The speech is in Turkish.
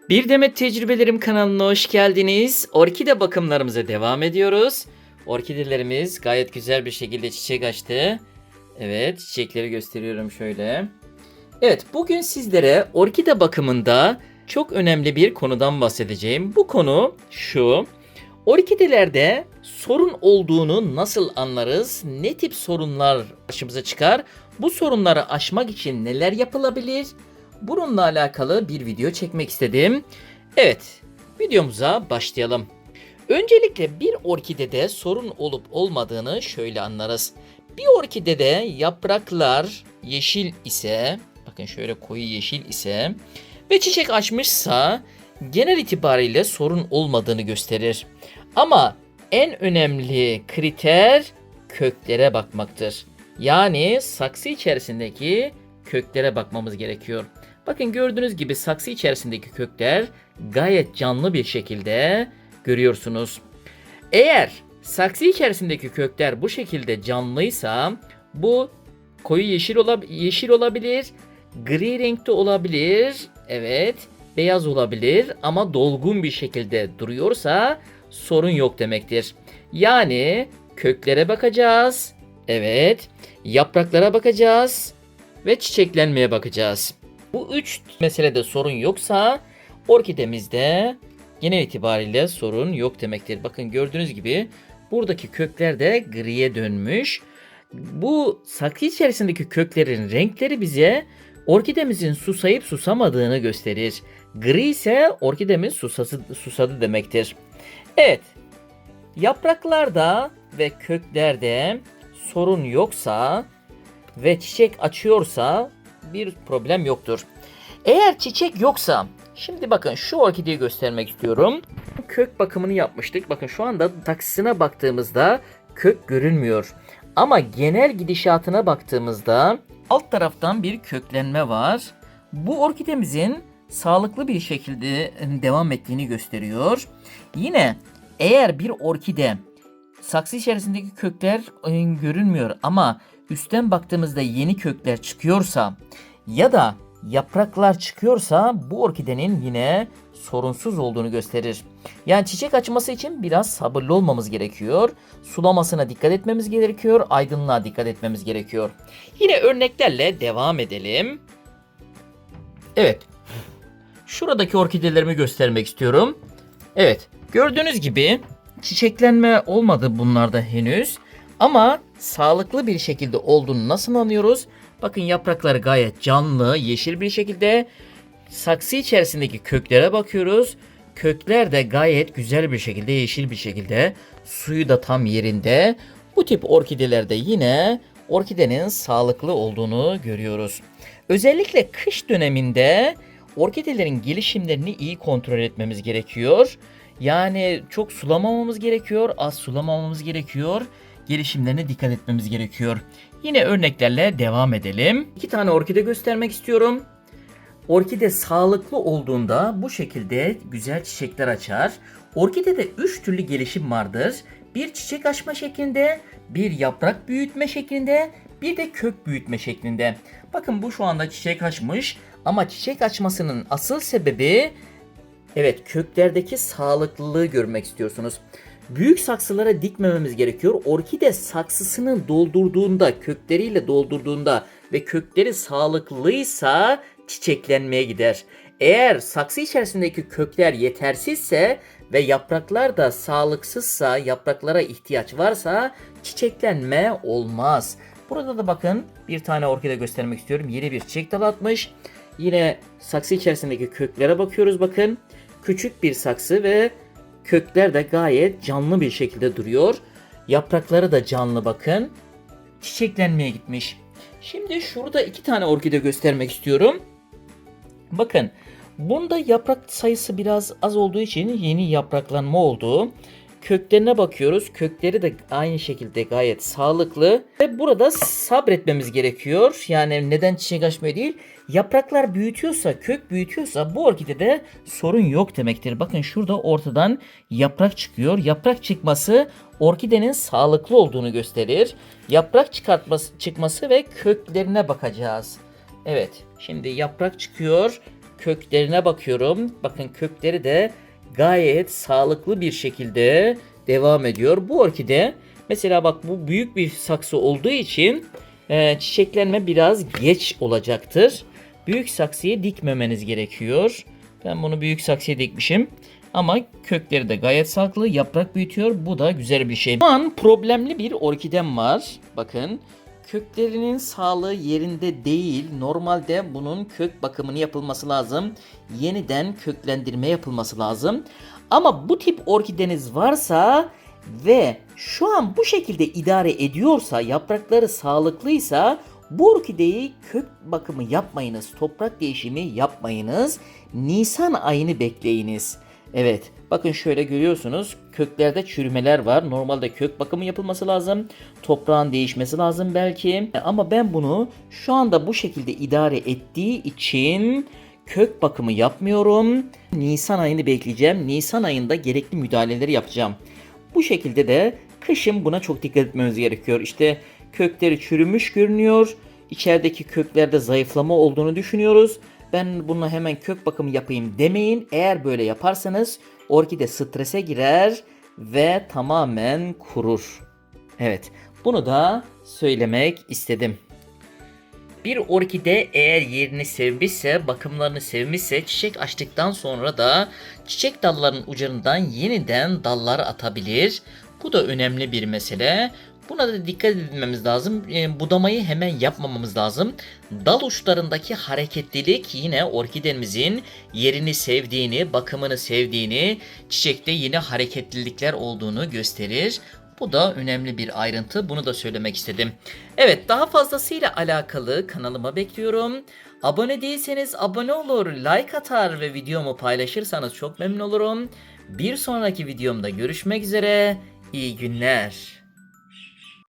Bir Demet Tecrübelerim kanalına hoş geldiniz. Orkide bakımlarımıza devam ediyoruz. Orkidelerimiz gayet güzel bir şekilde çiçek açtı. Evet, çiçekleri gösteriyorum şöyle. Evet, bugün sizlere orkide bakımında çok önemli bir konudan bahsedeceğim. Bu konu şu. Orkidelerde sorun olduğunu nasıl anlarız? Ne tip sorunlar karşımıza çıkar? Bu sorunları aşmak için neler yapılabilir? Bununla alakalı bir video çekmek istedim. Evet, videomuza başlayalım. Öncelikle bir orkidede sorun olup olmadığını şöyle anlarız. Bir orkidede yapraklar yeşil ise, bakın şöyle koyu yeşil ise ve çiçek açmışsa genel itibariyle sorun olmadığını gösterir. Ama en önemli kriter köklere bakmaktır. Yani saksı içerisindeki köklere bakmamız gerekiyor. Bakın gördüğünüz gibi saksı içerisindeki kökler gayet canlı bir şekilde görüyorsunuz. Eğer saksı içerisindeki kökler bu şekilde canlıysa bu koyu yeşil olabilir, gri renkte olabilir, evet, beyaz olabilir ama dolgun bir şekilde duruyorsa sorun yok demektir. Yani köklere bakacağız, evet, yapraklara bakacağız ve çiçeklenmeye bakacağız. Bu üç meselede sorun yoksa orkidemizde genel itibariyle sorun yok demektir. Bakın gördüğünüz gibi buradaki kökler de griye dönmüş. Bu saksı içerisindeki köklerin renkleri bize orkidemizin susayıp susamadığını gösterir. Gri ise orkidemiz susadı demektir. Evet, yapraklarda ve köklerde sorun yoksa ve çiçek açıyorsa bir problem yoktur. Eğer çiçek yoksa, şimdi bakın şu orkideyi göstermek istiyorum. Kök bakımını yapmıştık. Bakın şu anda saksısına baktığımızda kök görünmüyor. Ama genel gidişatına baktığımızda alt taraftan bir köklenme var. Bu orkidemizin sağlıklı bir şekilde devam ettiğini gösteriyor. Yine eğer bir orkide saksı içerisindeki kökler görünmüyor ama üstten baktığımızda yeni kökler çıkıyorsa ya da yapraklar çıkıyorsa bu orkidenin yine sorunsuz olduğunu gösterir. Yani çiçek açması için biraz sabırlı olmamız gerekiyor. Sulamasına dikkat etmemiz gerekiyor. Aydınlığa dikkat etmemiz gerekiyor. Yine örneklerle devam edelim. Evet. Şuradaki orkidelerimi göstermek istiyorum. Evet. Gördüğünüz gibi çiçeklenme olmadı bunlarda henüz. Ama sağlıklı bir şekilde olduğunu nasıl anlıyoruz? Bakın yaprakları gayet canlı, yeşil bir şekilde. Saksı içerisindeki köklere bakıyoruz. Kökler de gayet güzel bir şekilde, yeşil bir şekilde. Suyu da tam yerinde. Bu tip orkidelerde yine orkidenin sağlıklı olduğunu görüyoruz. Özellikle kış döneminde orkidelerin gelişimlerini iyi kontrol etmemiz gerekiyor. Yani çok sulamamamız gerekiyor, az sulamamamız gerekiyor. Gelişimlerine dikkat etmemiz gerekiyor. Yine örneklerle devam edelim. 2 tane orkide göstermek istiyorum. Orkide sağlıklı olduğunda bu şekilde güzel çiçekler açar. Orkidede 3 türlü gelişim vardır. Bir çiçek açma şeklinde, bir yaprak büyütme şeklinde, bir de kök büyütme şeklinde. Bakın bu şu anda çiçek açmış ama çiçek açmasının asıl sebebi, evet, köklerdeki sağlıklılığı görmek istiyorsunuz. Büyük saksılara dikmememiz gerekiyor. Orkide saksısını doldurduğunda, kökleriyle doldurduğunda ve kökleri sağlıklıysa çiçeklenmeye gider. Eğer saksı içerisindeki kökler yetersizse ve yapraklar da sağlıksızsa, yapraklara ihtiyaç varsa çiçeklenme olmaz. Burada da bakın bir tane orkide göstermek istiyorum. Yeni bir çiçek dalı atmış. Yine saksı içerisindeki köklere bakıyoruz bakın. Küçük bir saksı ve kökler de gayet canlı bir şekilde duruyor. Yaprakları da canlı bakın. Çiçeklenmeye gitmiş. Şimdi şurada 2 tane orkide göstermek istiyorum. Bakın bunda yaprak sayısı biraz az olduğu için yeni yapraklanma oldu. Köklerine bakıyoruz. Kökleri de aynı şekilde gayet sağlıklı. Ve burada sabretmemiz gerekiyor. Yani neden çiçek açmıyor değil. Yapraklar büyütüyorsa, kök büyütüyorsa bu orkidede sorun yok demektir. Bakın şurada ortadan yaprak çıkıyor. Yaprak çıkması orkidenin sağlıklı olduğunu gösterir. Yaprak çıkması ve köklerine bakacağız. Evet, şimdi yaprak çıkıyor. köklerine bakıyorum. Bakın kökleri de gayet sağlıklı bir şekilde devam ediyor. Bu orkide mesela bak bu büyük bir saksı olduğu için çiçeklenme biraz geç olacaktır. Büyük saksıya dikmemeniz gerekiyor. Ben bunu büyük saksıya dikmişim. Ama kökleri de gayet sağlıklı. Yaprak büyütüyor. Bu da güzel bir şey. Şu an problemli bir orkidem var. Bakın. Köklerinin sağlığı yerinde değil. Normalde bunun kök bakımını yapılması lazım. Yeniden köklendirme yapılması lazım. Ama bu tip orkideniz varsa ve şu an bu şekilde idare ediyorsa, yaprakları sağlıklıysa bu orkideyi kök bakımı yapmayınız, toprak değişimi yapmayınız. Nisan ayını bekleyiniz. Evet, bakın şöyle görüyorsunuz köklerde çürümeler var. Normalde kök bakımı yapılması lazım. Toprağın değişmesi lazım belki. Ama ben bunu şu anda bu şekilde idare ettiği için kök bakımı yapmıyorum. Nisan ayını bekleyeceğim. Nisan ayında gerekli müdahaleleri yapacağım. Bu şekilde de kışın buna çok dikkat etmemiz gerekiyor. İşte kökleri çürümüş görünüyor. İçerideki köklerde zayıflama olduğunu düşünüyoruz. Ben bununla hemen kök bakımı yapayım demeyin. Eğer böyle yaparsanız orkide strese girer ve tamamen kurur. Evet, bunu da söylemek istedim. Bir orkide eğer yerini sevmişse, bakımlarını sevmişse çiçek açtıktan sonra da çiçek dallarının ucundan yeniden dallar atabilir. Bu da önemli bir mesele. Buna da dikkat etmemiz lazım. Budamayı hemen yapmamamız lazım. Dal uçlarındaki hareketlilik yine orkidemizin yerini sevdiğini, bakımını sevdiğini, çiçekte yine hareketlilikler olduğunu gösterir. Bu da önemli bir ayrıntı. Bunu da söylemek istedim. Evet, daha fazlasıyla alakalı kanalıma bekliyorum. Abone değilseniz abone olur, like atar ve videomu paylaşırsanız çok memnun olurum. Bir sonraki videomda görüşmek üzere. İyi günler.